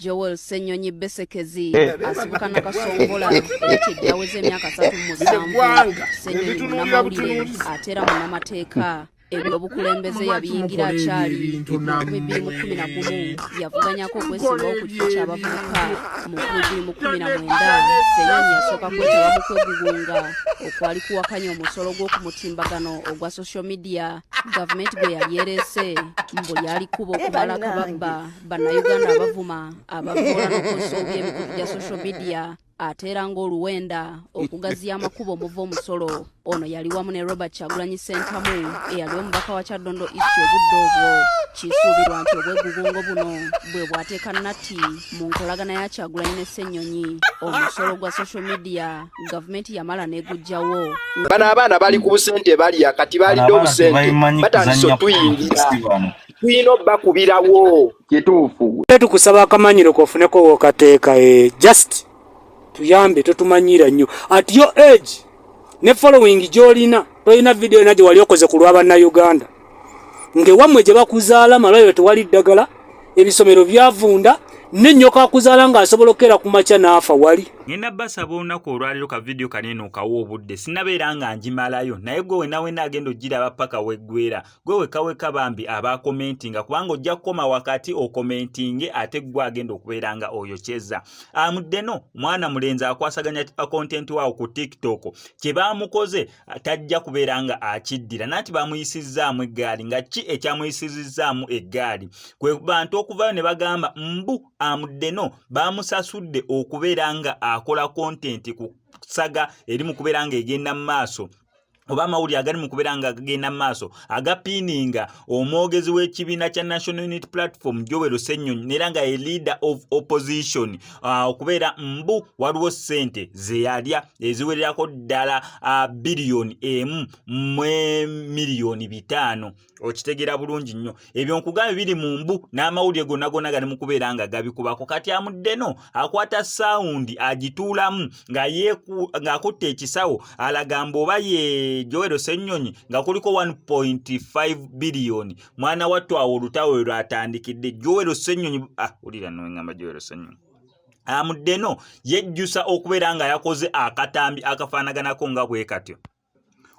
Joel Ssenyonyi Besekezi asibuka nakasongola ekyejjaweza emyaka 37 Ssenyonyi munnamawulire atera munnamateeka ebyobukulembeze yabiyingira akyali 2011 yavuganyako okwesimbawo ku kifo ky'abavubuka mu 2019 Ssenyonyi yasooka kwetaba mu kwegugunga okwali kuwakanya omusolo gw'okumutimbagano ogwa social media gavumenti gwe yali ereese mbu lyali kuba okubalako babba bannayuganda abavuma abavoola n'okozesa obubi emikutu gya social media atera ng'oluwenda okugaziya amakubo omuva omusolo. Ono yali wamu ne Robert Kyagulanyi Ssentamu eyali omubaka wa Kyaddondo East obudde obwo. Kisuubirwa nti obwegugungo buno bwe bwateeka nnatti mu nkolagana ya Kyagulanyi ne Ssenyonyi. Omusolo gwa social media gavumenti yamala n'eguggyawo. Bano abaana bali ku busente balya kati balidde obusente batandise otuyingira tuyina obbakubirawo kituufu. Tukusaba akamanyiro kofuneko wokateeka just tuyambe totumanyira nnyo at your age ne following gyolina toyina video na gye wali okoze ku lw'Abannayuganda ng'ewammwe gye bakuzaala malwayo tewali ddagala ebisomero byavunda n'ennyoka akuzaala ng'asobola okera ku makya n'afa wali. Ngenda basaba olunaku olwaliro ka video kanene okawa obudde sinnabeera nga njimalayo naye gwe wenna agenda ogiraba paka weggwera gwe wekaweka bambi abakomentinga kubanga ojja kukoma wakati okomentinge ate gwe agenda okubeera nga oyokyeza. Amuddeno mwana mulenzi akwasaganya content waawo ku TikTok kye baamukoze tajja kubeera nga akiddira nanti baamuyisizzaamu eggaali nga ki ekyamuyisizzaamu eggaali kwe bantu okuvayo ne bagamba mbu Amuddeno baamusasudde okubeera nga akola content ku saga eri mu kubeera nga egenda mu maaso oba amawulire agali mu kubeera nga agenda mu maaso agapiininga omwogezi w'ekibiina kya National Unity Platform Joel Ssenyonyi n'era nga ye leader of opposition okubeera mbu waliwo ssente ze yalya eziwererako ddala biliyoni 1 mu miliyoni 5. Okitegera bulungi nnyo ebyo nkugambe biri mu mbu n'amawulire gonna gali mu kubeera nga gabikubako. Kati Amuddeno akwata sound agituulamu ng'akutte ekisawo alagamba oba ye Joel Ssenyonyi nga kuliko 1.5 biliyoni mwana wattu awo olutawe lwatandikidde Joel Ssenyonyi ulira ngamba Joel Ssenyonyi. Amuddeno yejjusa okubeera nga yakoze akatambi akafaanaganako nga bwe katyo.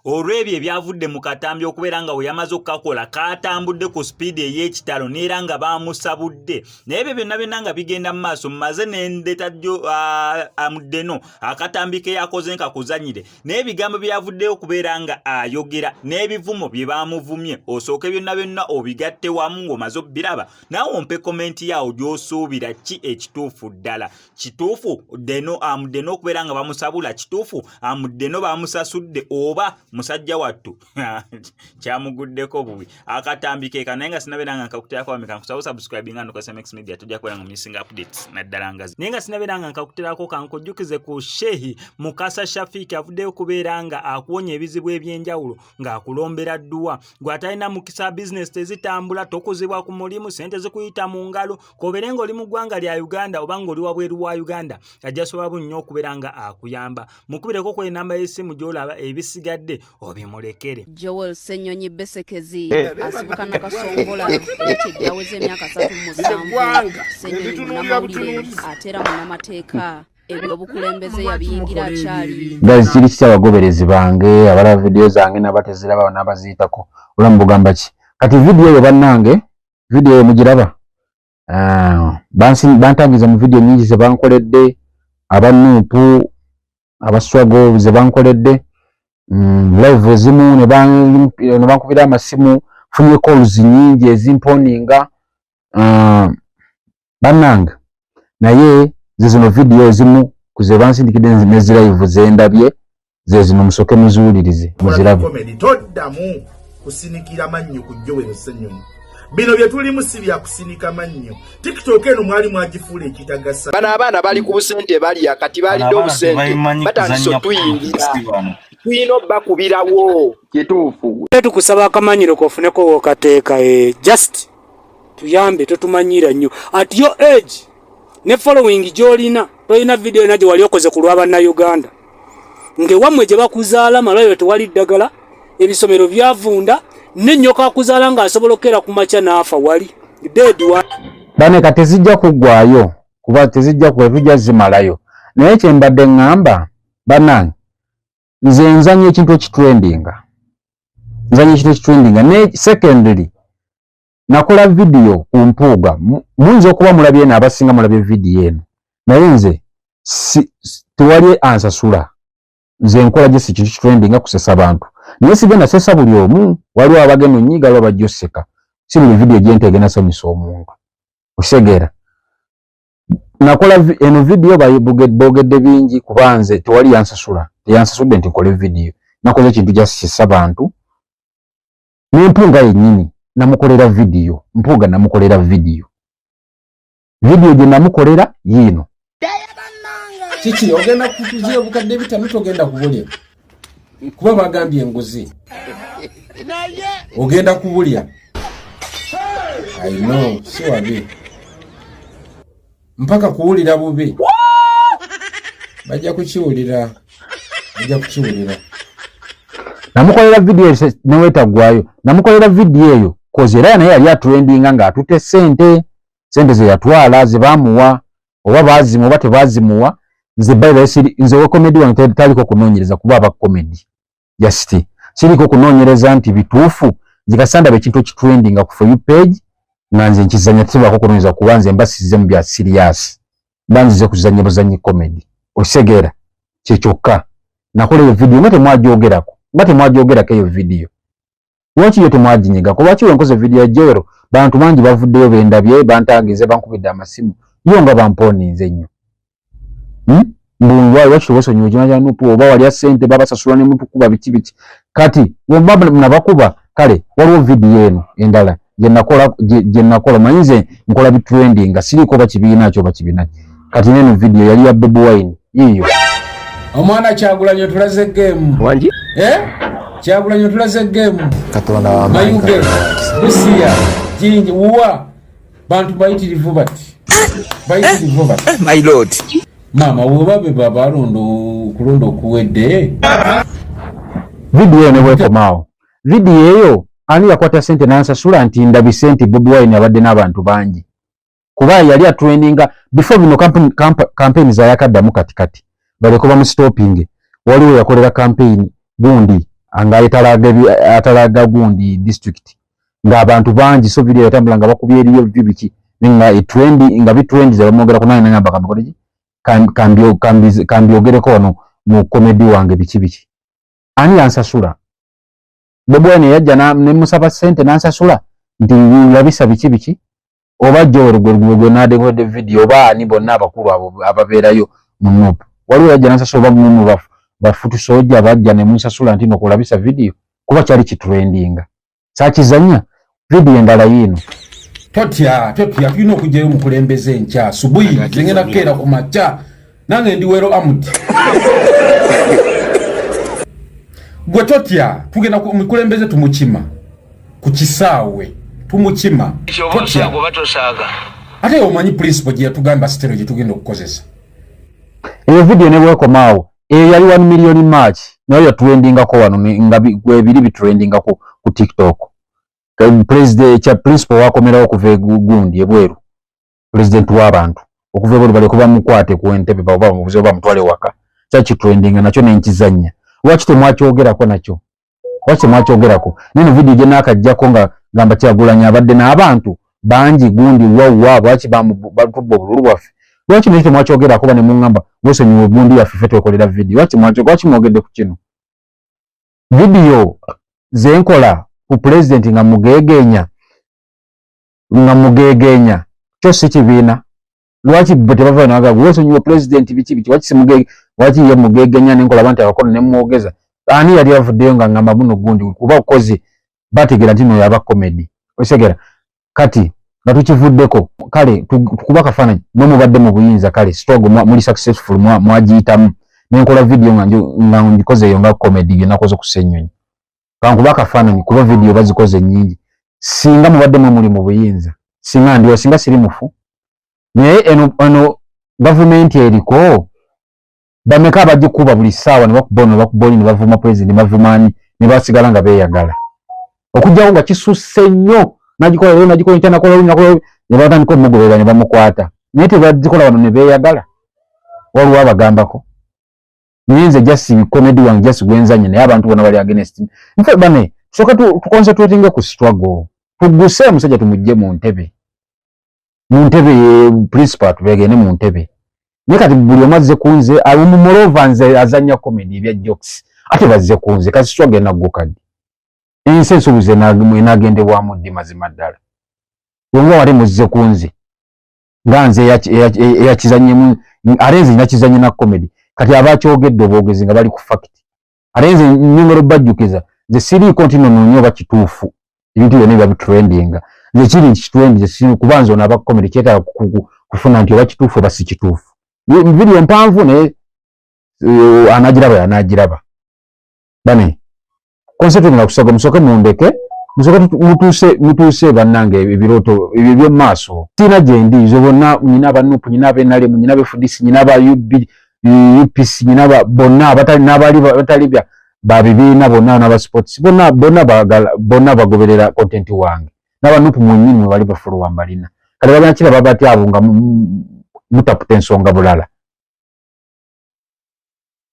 Olw'ebyo ebyavudde mu katambi okubeera nga we yamaze okukakola katambudde ku speed ey'ekitalo n'era nga baamusabudde naye ebyo byonna nga bigenda mu maaso mmaze n'endeeta Amuddeno akatambi ke yakoze nka kuzanyire naye ebigambo byavuddeyo okubeera nga ayogera n'ebivumo bye baamuvumye osooke byonna obigatte wamu ng'omaze obbiraba naawe ompe komenti yaawo gy'osuubira ki ekituufu ddala. Kituufu Amuddeno okubeera nga bamusabula kituufu Amuddeno baamusasudde oba musajja wattu kyamuguddeko bubi akatambi naye nga sinabeera nga nkakuterako wameka nkusaba subscribe nga ndoka SMX Media tujja kubeera nga missing updates naddala ngazi naye nga sinabeera nga nkakuterako kankujjukize ku Shehi Mukasa Shafiki avuddeyo kubeera nga akuwonya ebizibu ebyenjawulo ng'akulombera dduwa gwe atalina mukisa business tezitambula tokuzibwa ku mulimu sente zikuyita mu ngalo kobeere ng'oli mu ggwanga lya Uganda oba ng'oli wabweru wa Uganda ajja sobola nnyo okubeera nga akuyamba mukubireko ku enamba y'essimu gy'olaba ebisigadde obimulekere. Joel Ssenyonyi Besekezi asibuka nakasongola ekyejjaweza emyaka 37 Ssenyonyi munnamawulire atera munnamateeka ebyobukulembeze yabiyingira akyali. Kiri kiti abagoberezi bange abalaba video zange n'abateziraba n'abaziyitako olamu bugamba ki kati video eyo bannange video eyo mugiraba bantangiza mu video nyingi ze bankoledde abanuupu abaswago ze bankoledde live zimu ne bankubira amasimu funye calls nyingi ezimponinga bannanga naye zino video zimu kuze bansindikidde nezi live zendabye zino musoke muzuulirize muzirabe toddamu kusinikira mannyo ku Joel Ssenyonyi. Bino bye tulimu si bya kusinika mannyo. TikTok eno mwali mwagifuula ekitagasa. Bano abaana bali ku busente balya kati balidde obusente batandise otuyingira tuyina obbakubirawo kituufu. Tukusaba akamanyiro kofuneko wokateeka just tuyambe totumanyira nnyo at your age ne following gyolina toyina video na gye wali okoze ku lw'Abannayuganda ng'ewammwe gye bakuzaala malwayo tewali ddagala ebisomero byavunda n'ennyoka akuzaala ng'asobola okera ku makya n'afa wali dead one. Bane kati zijja kuggwayo kuba tezijja kwevujja zimalayo naye kyembadde ngamba banange nze nzanye ekintu ekitrendinga ne secondary nakola video ku Mpuuga muyinza okuba mulabye n'abasinga mulabye video eno naye nze tewali ansasula nze nkola gye kintu kitrendinga kusesa abantu naye sigenda sesa buli omu waliwo abagenda onyiga lwa bajja oseka si buli video gye ntegenda somesa omuntu osegera nakola eno video boogedde bingi kuba nze tewali yansasula teyansasudde nti nkole video nakoze ekintu kyasesa abantu n'Empuuga yennyini namukolera video Mpuuga namukolera video gye namukolera yiino kiki ogenda kutuzia obukadde bitano togenda kubulya kuba bagambye enguzi ogenda kubulya I know si wabi mpaka kuwulira bubi bajja kukiwulira namukolera video newetagwayo namukolera video eyo kozi era naye yali atrendinga ng'atute sente ze yatwala ze bamuwa oba bazimuwa oba tebazimuwa nze we comedy wange taliko kunoonyereza kuba aba comedy just siriko kunoonyereza nti bituufu zikasanda bekintu kitrendinga ku For You page nga nze nkizanya tibako kunoonyereza kuba nze mbasize mu bya serious banzize kuzanya buzanyi comedy osegera kyekyoka nakola eyo video ngate mwajoogerako eyo video lwaki yo temwaginyigako lwaki wenkoze video ejewero bantu bangi bavuddeyo bendabye bantangize bankubidde amasimu yo nga bamponinze nnyo mbulwayo wakitobose nnyo kina nupu oba walya ssente babasasula ne muntu kuba biki kati webaba nabakuba kale waliwo video eno endala gye nakola manyinze nkola bitrending nga siriko bakibiina kyo bakibiina kati neno video yali ya Bobi Wine yiyo omwana Kyagulanyi tulaze game wanji Kyagulanyi tulaze game katonda wa mayuge busiya jinji uwa bantu bayitirivu bati my lord mama wobabe baba kulonda okuwedde video ene bwekomaawo video eyo ani yakwata sente nansasula nti ndabise nti Bobi Wine abadde n'abantu bangi kuba yali atrendinga before bino campaign za yakaddamu katikati baleko bamustopping waliwo yakolera campaign gundi anga atalaga gundi district nga abantu bangi so video yatambula nga bakubye eriyo bibiki nga trending nga bitrendi za bamogera kunana ngamba kamikoleji kambyogereko wano mu comedy wange biki ani yansasula Bobi Wine yajja ne musaba sente nansasula nti yabisa biki oba jore gwe nadekode video oba ani bonna abakulu abo ababeerayo mu nupu waliwo yajja nansasula bagumu bafutu soja bajja ne musasula nti nokulabisa video kuba kyali kitrendinga sakizanya video endala yino totya tulina okujjayo mukulembeze nkya subuhi ngenda keera ku makya nange ndiwero amuti gwe totya tugenda mukulembeze tumukima ku kisaawe tumukima totya ate omanyi principle gye yatugamba sitero gye tugenda okukozesa eyo video ne bwekomaawo eyo yali 1 million match nayo yatrendingako wano nga bibiri bitrendinga ku TikTok president cha principal wakomerawo okuva gundi ebweru president w'abantu okuva ebweru bali kuba mukwate ku Entebbe baba mubuze oba mutwale waka kya kitrendinga nakyo nenkizanya wakite mwakyogerako nakyo wakite mwakyogerako nino video gye nakajjako nga gamba Kyagulanyi abadde n'abantu bangi gundi wawa baki batubba obululu bwaffe lwaki nekite mwakyogerako bane mungamba wesonyiwe gundi yaffe ffe twekolera video lwaki mwogedde ku kino video zenkola ku president nga mugegenya kyo si kibiina lwaki bote bava naga wesonyiwe president biki waki simugege waki ye mugegenya nenkola abantu abakono ne mwogeza ani yali avuddeyo nga ngamba muno gundi kuba ukozi bategera ntino yaba comedy osegera kati batukivuddeko kale tukuba kafananyi mwe mubadde mu buyinza kale struggle muli successful mwajiyitamu nenkola video nga ngikoze yo nga comedy nakoze kusenyonyi kankuba kafananyi kuba video bazikoze nyingi singa mubadde muli mu buyinza singa ndiyo singa siri mufu naye eno government eriko bameka abagikuba buli ssaawa ne bakuboni ne bavuma president ne bavumani ne basigala nga beeyagala okujjawo nga kisusse nnyo nagikola intana kola ne batandika omugobera ne bamukwata nete bazikola wano ne beeyagala waliwo abagambako niyenze just comedy wange just gwenzanye naye abantu bona bali against nfe bane soka tuconcentrating ku struggle tuguse musajja tumujje mu ntebe principal tubegene mu ntebe nekati buli omazze kunze alumu molovanze azanya comedy bya jokes ate bazze kunze kasi struggle na gukadi ensenso buze na nagende bwa muddi mazima ddala wonga wali muzze kunze nganze ya kizanye arenze nyakizanye na comedy kati abakyogedde obwogezi nga bali ku fact arenze nyongero bajjukiza ze siri continue nyo bakituufu ebintu byonna bya trending ze kiri trend ze siri kubanza na aba comedy kyeta kufuna nti bakituufu basi kituufu video mpanvu ne anagiraba bane concept na kusaga musoke mundeke musoke mutuse bannange ebiroto ebyo maaso tina jendi zo bonna nyina banupu nyina benale nyina befudisi nyina ba UPC nyina ba bonna batali nabali batalibya babibina bonna na ba sports bonna bagoberera content wange nabanupu munyini bali bafuru wambalina kale babakira babati abunga mutapute ensonga bulala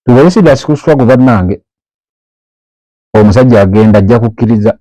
tuwesi da sikuswa guvernange omusajja agenda ajja kukkiriza